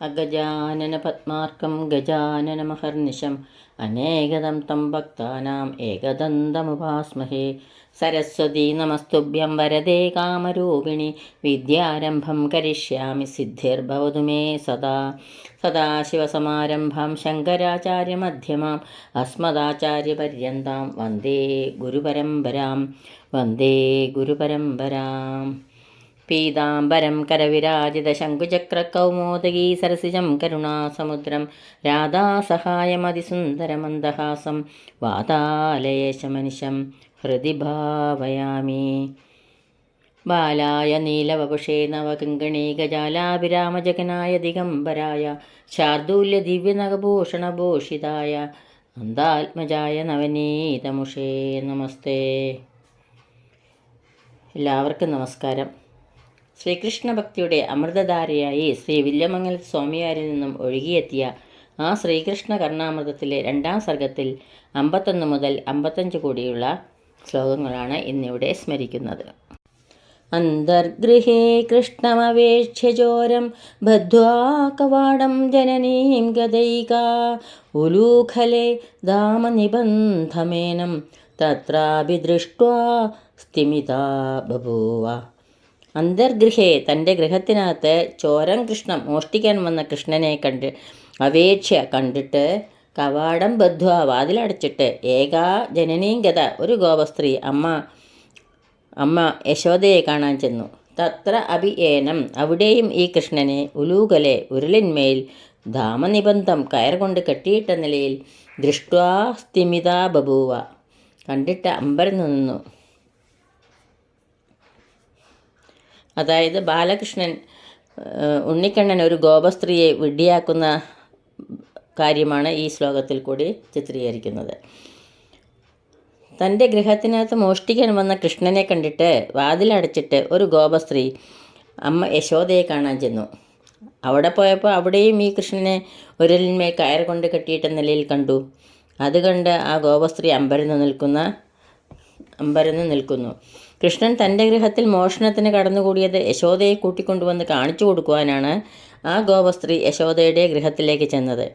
അഗജാനന പദ്മാർക്കം ഗജാനനമഹർനിശം അനേകദം തം ഭക്താനാം ഏകദന്തമുപാസ്മഹേ. സരസ്വതീ നമസ്തുഭ്യം വരദേ കാമരൂപിണി വിദ്യാരംഭം കരിഷ്യാമി സിദ്ധിർഭവതു മേ സദാ. സദാശിവസമാരംഭാം ശങ്കരാചാര്യമധ്യമാം അസ്മദാചാര്യപര്യന്താം വന്ദേ ഗുരുപരമ്പരാം. പീതാംബരം കരവിരാജിതശങ്കുചക്രകൗമോദഗീ സരസിജം കരുണാസമുദ്രം രാധാസഹായമതിസുന്ദരമന്ദഹാസം വാതാലയേശമനിശം ഹൃദി ഭാവയാമി. ബാലായ നീലവപുഷേ നവകിങ്കണീകജാലാഭിരാമജഗനായ ദിഗംബരായ ശാർദൂല്യദിവ്യനഖഭൂഷണഭൂഷിതായ നന്ദാത്മജായ നവനീതമുഷേ നമസ്തേ. എല്ലാവർക്കും നമസ്കാരം. ശ്രീകൃഷ്ണ ഭക്തിയുടെ അമൃതധാരയായി ശ്രീ വില്യമംഗൽ സ്വാമിയാരിൽ നിന്നും ഒഴുകിയെത്തിയ ആ ശ്രീകൃഷ്ണ കർണാമൃതത്തിലെ 2-ാം സർഗത്തിൽ 51 മുതൽ 55 കൂടിയുള്ള ശ്ലോകങ്ങളാണ് ഇന്നിവിടെ സ്മരിക്കുന്നത്. അന്തർഗൃഹേ കൃഷ്ണമവേക്ഷ്യചോരം ബദ്ധ്വാ കവാടം ജനനീം ഗദൈകാ ഉലൂഖലേ ധാമനിബന്ധമേനം തത്രാഭിദൃഷ്ട്വാ സ്ഥിമിതാ ബഭൂവ. അന്തർഗൃഹേ തൻ്റെ ഗൃഹത്തിനകത്ത് ചോരം കൃഷ്ണൻ മോഷ്ടിക്കാൻ വന്ന കൃഷ്ണനെ കണ്ടിട്ട് കവാടം ബദ്ധ്വ വാതിലടച്ചിട്ട് ഏകാ ജനനീം ഗത ഒരു ഗോപസ്ത്രീ അമ്മ യശോദയെ കാണാൻ ചെന്നു. തത്ര അഭിയേനം അവിടെയും ഈ കൃഷ്ണനെ ഉലൂകലെ ഉരുളിന്മേൽ ധാമനിബന്ധം കയർ കൊണ്ട് കെട്ടിയിട്ട നിലയിൽ ദൃഷ്ട്വാ സ്ഥിമിതാ ബഭൂവ കണ്ടിട്ട് അമ്പരന്നു നിന്നു. അതായത് ബാലകൃഷ്ണൻ ഉണ്ണിക്കണ്ണൻ ഒരു ഗോപസ്ത്രീയെ വിഡ്ഢിയാക്കുന്ന കാര്യമാണ് ഈ ശ്ലോകത്തിൽ കൂടി ചിത്രീകരിക്കുന്നത്. തൻ്റെ ഗൃഹത്തിനകത്ത് മോഷ്ടിക്കാൻ വന്ന കൃഷ്ണനെ കണ്ടിട്ട് വാതിലടച്ചിട്ട് ഒരു ഗോപസ്ത്രീ അമ്മ യശോദയെ കാണാൻ ചെന്നു. അവിടെ പോയപ്പോൾ അവിടെയും ഈ കൃഷ്ണനെ ഉരലിന്മേൽ കയർ കൊണ്ട് കെട്ടിയിട്ട നിലയിൽ കണ്ടു. അത് കണ്ട് ആ ഗോപസ്ത്രീ അമ്പരന്ന് നിൽക്കുന്നു. കൃഷ്ണൻ തൻ്റെ ഗൃഹത്തിൽ മോഷണത്തിന് കടന്നുകൂടിയത് യശോദയെ കൂട്ടിക്കൊണ്ടുവന്ന് കാണിച്ചു കൊടുക്കുവാനാണ് ആ ഗോപസ്ത്രീ യശോദയുടെ ഗൃഹത്തിലേക്ക് ചെന്നത്.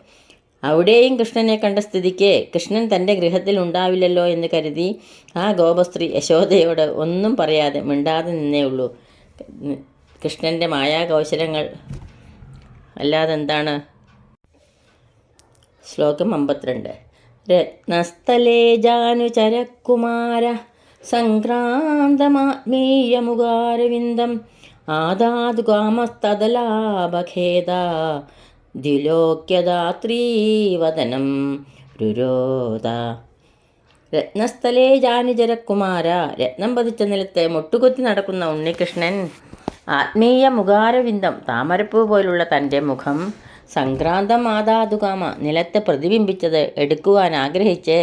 അവിടെയും കൃഷ്ണനെ കണ്ട സ്ഥിതിക്ക് കൃഷ്ണൻ തൻ്റെ ഗൃഹത്തിൽ ഉണ്ടാവില്ലല്ലോ എന്ന് കരുതി ആ ഗോപസ്ത്രീ യശോദയോട് ഒന്നും പറയാതെ മിണ്ടാതെ നിന്നേ ഉള്ളൂ. കൃഷ്ണൻ്റെ മായാകൗശലങ്ങൾ അല്ലാതെന്താണ്. ശ്ലോകം 52. രത്നസ്ഥലേ ജാനുചരകുമാര സംക്രാന്തമാത്മീയമുഖാരവിന്ദം ആദാതു കാമസ്തദലാഭഖേദ ദ്വിലോക്യദാത്രീവദനം രുരോധ. രത്നസ്ഥലേ ജാനുചരകുമാര രത്നം പതിച്ച നിലത്ത് മുട്ടുകുത്തി നടക്കുന്ന ഉണ്ണികൃഷ്ണൻ ആത്മീയ മുഖാരവിന്ദം താമരപ്പൂ പോലുള്ള തൻ്റെ മുഖം സംക്രാന്തം ആദാതുകാമ നിലത്ത് പ്രതിബിംബിച്ചത് എടുക്കുവാൻ ആഗ്രഹിച്ച്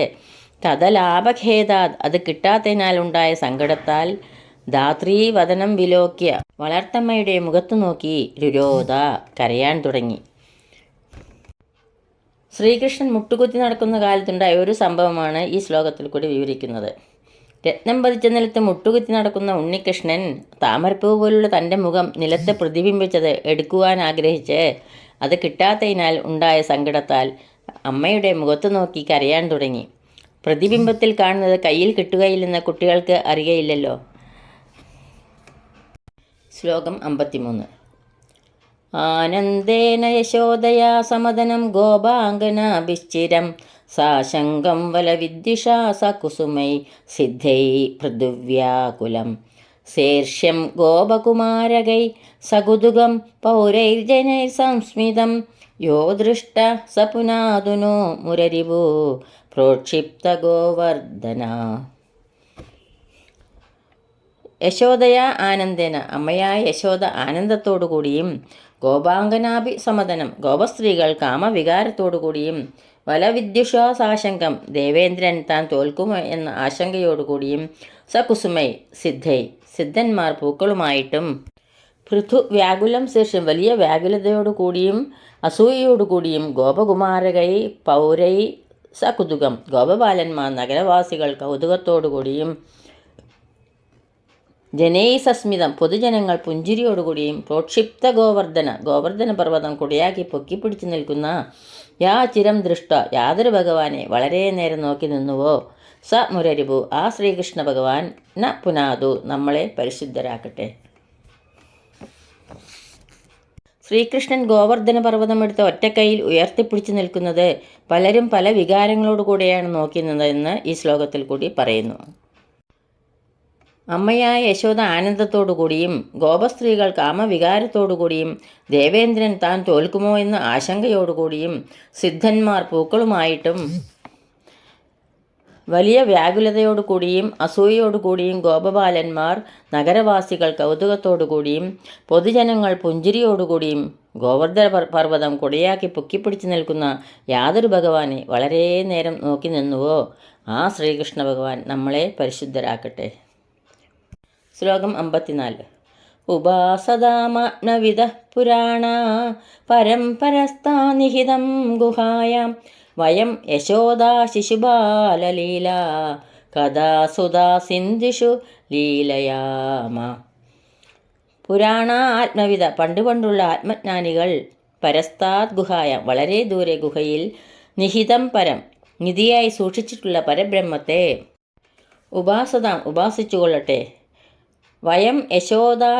തദലാഭഖേദാത് അത് കിട്ടാത്തതിനാലുണ്ടായ സങ്കടത്താൽ ധാത്രീവദനം വിലോക്യ വളർത്തമ്മയുടെ മുഖത്തു നോക്കി രുരോധ കരയാൻ തുടങ്ങി. ശ്രീകൃഷ്ണൻ മുട്ടുകുത്തി നടക്കുന്ന കാലത്തുണ്ടായ ഒരു സംഭവമാണ് ഈ ശ്ലോകത്തിൽ കൂടി വിവരിക്കുന്നത്. രത്നം പതിച്ച നിലത്ത് മുട്ടുകുത്തി നടക്കുന്ന ഉണ്ണികൃഷ്ണൻ താമരപ്പൂ പോലുള്ള തൻ്റെ മുഖം നിലത്ത് പ്രതിബിംബിച്ചത് എടുക്കുവാൻ ആഗ്രഹിച്ച് അത് കിട്ടാത്തതിനാൽ ഉണ്ടായ സങ്കടത്താൽ അമ്മയുടെ മുഖത്തു നോക്കി കരയാൻ തുടങ്ങി. പ്രതിബിംബത്തിൽ കാണുന്നത് കയ്യിൽ കിട്ടുകയില്ലെന്ന് കുട്ടികൾക്ക് അറിയയില്ലല്ലോ. ശ്ലോകം 53. ആനന്ദേന യശോദയാ സമദനം ഗോപാംഗനാഭിശ്ചിരം സാശങ്കം വലവിദ്യുഷാ സകുസുമൈ സിദ്ധൈ പൃഥുവ്യാകുലം ശേർഷ്യം ഗോപകുമാരകൈ സകുതുകം പൗരൈർജനൈ സംസ്മിതം യോ ദൃഷ്ട സപുനാതുനോ മുരരിവോ പ്രോക്ഷിപ്ത ഗോവർദ്ധന. യശോദയ ആനന്ദേന അമ്മയായ യശോദ ആനന്ദത്തോടുകൂടിയും ഗോപാംഗനാഭി സമദനം ഗോപസ്ത്രീകൾ കാമവികാരത്തോടുകൂടിയും വലവിദ്യുഷാസാശങ്കം ദേവേന്ദ്രൻ താൻ തോൽക്കുമോ എന്ന ആശങ്കയോടുകൂടിയും സകുസുമൈ സിദ്ധന്മാർ പൂക്കളുമായിട്ടും പൃഥു വ്യാകുലം ശേഷം വലിയ വ്യാകുലതയോടുകൂടിയും അസൂയയോടുകൂടിയും ഗോപകുമാരകൈ പൗരൈ സകുതുകം ഗോപബാലന്മാർ നഗരവാസികൾ കൗതുകത്തോടുകൂടിയും ജനൈസസ്മിതം പൊതുജനങ്ങൾ പുഞ്ചിരിയോടുകൂടിയും പ്രോക്ഷിപ്ത ഗോവർദ്ധന പർവ്വതം കുടയാക്കി പൊക്കിപ്പിടിച്ചു നിൽക്കുന്ന യാ ചിരം ദൃഷ്ട യാതൊരു ഭഗവാനെ വളരെ നേരം നോക്കി നിന്നുവോ സ മുരരിപു ആ ശ്രീകൃഷ്ണ ഭഗവാൻ ന പുനാതു നമ്മളെ പരിശുദ്ധരാക്കട്ടെ. ശ്രീകൃഷ്ണൻ ഗോവർദ്ധന പർവ്വതമെടുത്ത് ഒറ്റക്കൈയിൽ ഉയർത്തിപ്പിടിച്ചു നിൽക്കുന്നത് പലരും പല വികാരങ്ങളോടുകൂടെയാണ് നോക്കി നിന്നതെന്ന് ഈ ശ്ലോകത്തിൽ കൂടി പറയുന്നു. അമ്മയായ യശോദ ആനന്ദത്തോടുകൂടിയും ഗോപസ്ത്രീകൾ കാമവികാരത്തോടുകൂടിയും ദേവേന്ദ്രൻ താൻ തോൽക്കുമോ എന്ന ആശങ്കയോടുകൂടിയും സിദ്ധന്മാർ പൂക്കളുമായിട്ടും വലിയ വ്യാകുലതയോടുകൂടിയും അസൂയയോടുകൂടിയും ഗോപബാലന്മാർ നഗരവാസികൾ കൗതുകത്തോടുകൂടിയും പൊതുജനങ്ങൾ പുഞ്ചിരിയോടുകൂടിയും ഗോവർദ്ധന പർവ്വതം കൊടിയാക്കി പൊക്കിപ്പിടിച്ചു നിൽക്കുന്ന യാതൊരു ഭഗവാനെ വളരെ നേരം നോക്കി നിന്നുവോ ആ ശ്രീകൃഷ്ണ ഭഗവാൻ നമ്മളെ പരിശുദ്ധരാക്കട്ടെ. ശ്ലോകം 54. ഉപാസതാമാത്മവിദ പുരാണ പരംപരസ്ഥാ നിഹിതം ഗുഹായാം വയം യശോദാ ശിശുബാലലീല കഥാ സുധാ സിന്ധുഷു ലീലയാമ. പുരാണ ആത്മവിദ പണ്ടുപണ്ടുള്ള ആത്മജ്ഞാനികൾ പരസ്താത് ഗുഹായാം വളരെ ദൂരെ ഗുഹയിൽ നിഹിതം പരം നിധിയായി സൂക്ഷിച്ചിട്ടുള്ള പരബ്രഹ്മത്തെ ഉപാസതാം ഉപാസിച്ചുകൊള്ളട്ടെ. വയം യശോദാ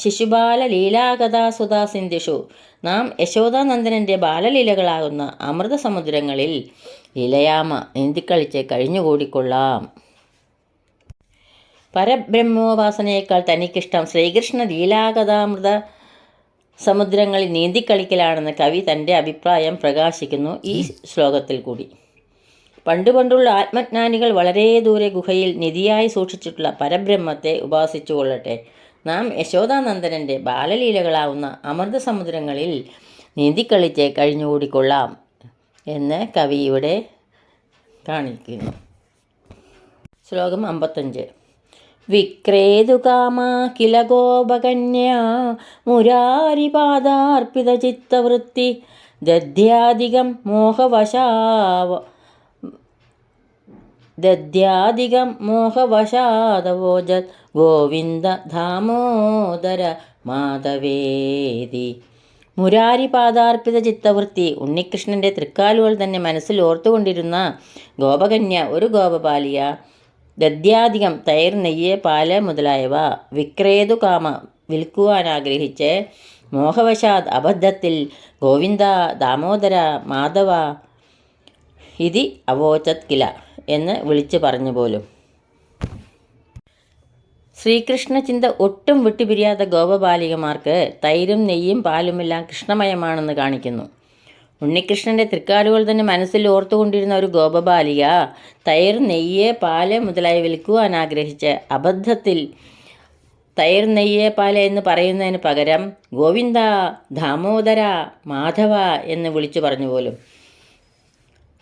ശിശുബാല ലീലാകഥാസുധാ സിന്ധുഷു നാം യശോദാനന്ദനൻ്റെ ബാലലീലകളാകുന്ന അമൃതസമുദ്രങ്ങളിൽ ലീലയാമ നീന്തിക്കളിച്ച് കഴിഞ്ഞുകൂടിക്കൊള്ളാം. പരബ്രഹ്മോപാസനയേക്കാൾ തനിക്കിഷ്ടം ശ്രീകൃഷ്ണ ലീലാകഥാമൃത സമുദ്രങ്ങളിൽ നീന്തിക്കളിക്കലാണെന്ന് കവി തൻ്റെ അഭിപ്രായം പ്രകാശിക്കുന്നു ഈ ശ്ലോകത്തിൽ കൂടി. പണ്ടുപണ്ടുള്ള ആത്മജ്ഞാനികൾ വളരെ ദൂരെ ഗുഹയിൽ നിധിയായി സൂക്ഷിച്ചിട്ടുള്ള പരബ്രഹ്മത്തെ ഉപാസിച്ചു കൊള്ളട്ടെ. നാം യശോദാനന്ദനൻ്റെ ബാലലീലകളാവുന്ന അമൃതസമുദ്രങ്ങളിൽ നീന്തിക്കളിച്ച് കഴിഞ്ഞുകൂടിക്കൊള്ളാം എന്ന് കവി ഇവിടെ കാണിക്കുന്നു. ശ്ലോകം 55. വിക്രേതുകാമാ കില ഗോപകന്യാ മുരാരിപാദാർപ്പിത ചിത്തവൃത്തി ദദ്ധ്യാധികം മോഹവശാദവോജത് ഗോവിന്ദ ദാമോദര മാധവേതി. മുരാരിപാദാർപ്പിത ചിത്തവൃത്തി ഉണ്ണികൃഷ്ണൻ്റെ തൃക്കാലുകൾ തന്നെ മനസ്സിൽ ഓർത്തുകൊണ്ടിരുന്ന ഗോപകന്യ ഒരു ഗോപബാലിയ ദദ്യാധികം തൈർ നെയ്യ് പാല് മുതലായവ വിക്രേതു കാമ വിൽക്കുവാനാഗ്രഹിച്ച് മോഹവശാദ് അബദ്ധത്തിൽ ഗോവിന്ദ ദാമോദര മാധവ ഇതി അവോചത് കില എന്ന് വിളിച്ചു പറഞ്ഞു പോലും. ശ്രീകൃഷ്ണ ചിന്ത ഒട്ടും വിട്ടുപിരിയാത്ത ഗോപബാലികമാർക്ക് തൈരും നെയ്യും പാലുമെല്ലാം കൃഷ്ണമയമാണെന്ന് കാണിക്കുന്നു. ഉണ്ണികൃഷ്ണൻ്റെ തൃക്കാലുകൾ തന്നെ മനസ്സിൽ ഓർത്തുകൊണ്ടിരുന്ന ഒരു ഗോപബാലിക തൈർ നെയ്യ് പാല് മുതലായി വിൽക്കുവാൻ ആഗ്രഹിച്ച് അബദ്ധത്തിൽ തൈർ നെയ്യ് പാല് എന്ന് പറയുന്നതിന് പകരം ഗോവിന്ദ ദാമോദര മാധവ എന്ന് വിളിച്ചു പറഞ്ഞു പോലും.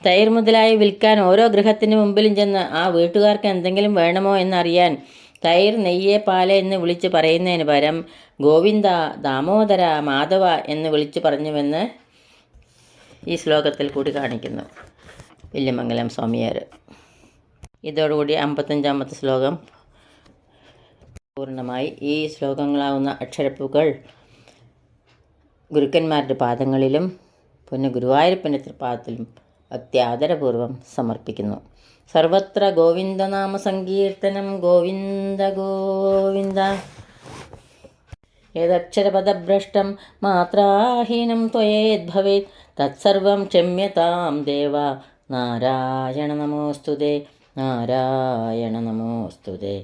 തൈർ മുതലായി വിൽക്കാൻ ഓരോ ഗൃഹത്തിന് മുമ്പിലും ചെന്ന് ആ വീട്ടുകാർക്ക് എന്തെങ്കിലും വേണമോ എന്നറിയാൻ തൈർ നെയ്യ് പാല് എന്ന് വിളിച്ച് പറയുന്നതിന് പകരം ഗോവിന്ദ ദാമോദര മാധവ എന്ന് വിളിച്ചു പറഞ്ഞുവെന്ന് ഈ ശ്ലോകത്തിൽ കൂടി കാണിക്കുന്നു വില്യമംഗലം സ്വാമിയാർ. ഇതോടുകൂടി 55-ാമത്തെ ശ്ലോകം പൂർണ്ണമായി. ഈ ശ്ലോകങ്ങളാവുന്ന അക്ഷരപ്പൂക്കൾ ഗുരുക്കന്മാരുടെ പാദങ്ങളിലും പിന്നെ ഗുരുവായൂരപ്പൻ്റെ തൃപ്പാദത്തിലും അത്യാദരപൂർവം സമർപ്പിക്കുന്നു. സർവത്ര ഗോവിന്ദനാമ സങ്കീർത്തനം ഗോവിന്ദ ഗോവിന്ദ. യദക്ഷരപദഭ്രഷ്ടം മാത്രാഹീനം ത്വയേദ്ഭവേത് തത്സർവം ക്ഷമ്യതാം ദേവ നാരായണ നമോസ്തുതേ നാരായണ നമോസ്തുതേ.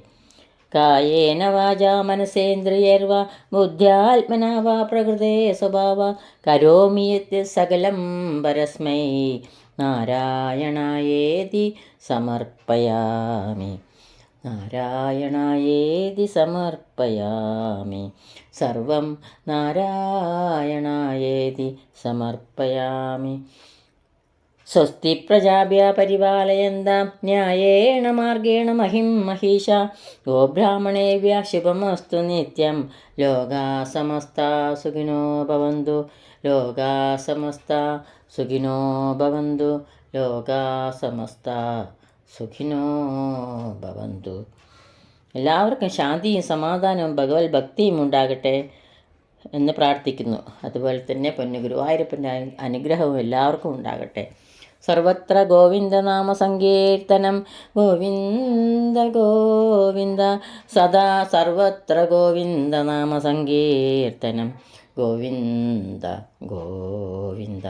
കായേന വാചാ മനസേന്ദ്രിയൈർവാ ബുദ്ധ്യാത്മനാ വാ പ്രകൃതേ സ്വഭാവാത് കരോമി യത് സകലം പരസ്മൈ നാരായണായേതി സമർപ്പയാമി നാരായണായേതി സമർപ്പയാമി സർവം നാരായണായേതി സമർപ്പയാമി. സ്വസ്തി പ്രജാഭ്യ പരിപാലയന്താം ന്യായേണ മാർഗേണ മഹിം മഹീഷാ ഗോബ്രാഹ്മണേഭ്യ ശുഭമസ്തു നിത്യം. ലോകാ സമസ്താ സുഖിനോ ഭവന്തു ലോകാ സമസ്താ സുഖിനോ ഭവന്തു ലോകാ സമസ്താ സുഖിനോ ഭവന്തു. എല്ലാവർക്കും ശാന്തിയും സമാധാനവും ഭഗവത് ഭക്തിയും ഉണ്ടാകട്ടെ എന്ന് പ്രാർത്ഥിക്കുന്നു. അതുപോലെ തന്നെ പൊന്നു ഗുരുവായൂരപ്പൻ്റെ അനുഗ്രഹവും എല്ലാവർക്കും ഉണ്ടാകട്ടെ. സർവത്ര ഗോവിന്ദനാമ സങ്കീർത്തനം ഗോവിന്ദ ഗോവിന്ദ സദാ സർവത്ര ഗോവിന്ദനാമ സങ്കീർത്തനം ഗോവിന്ദ ഗോവിന്ദ.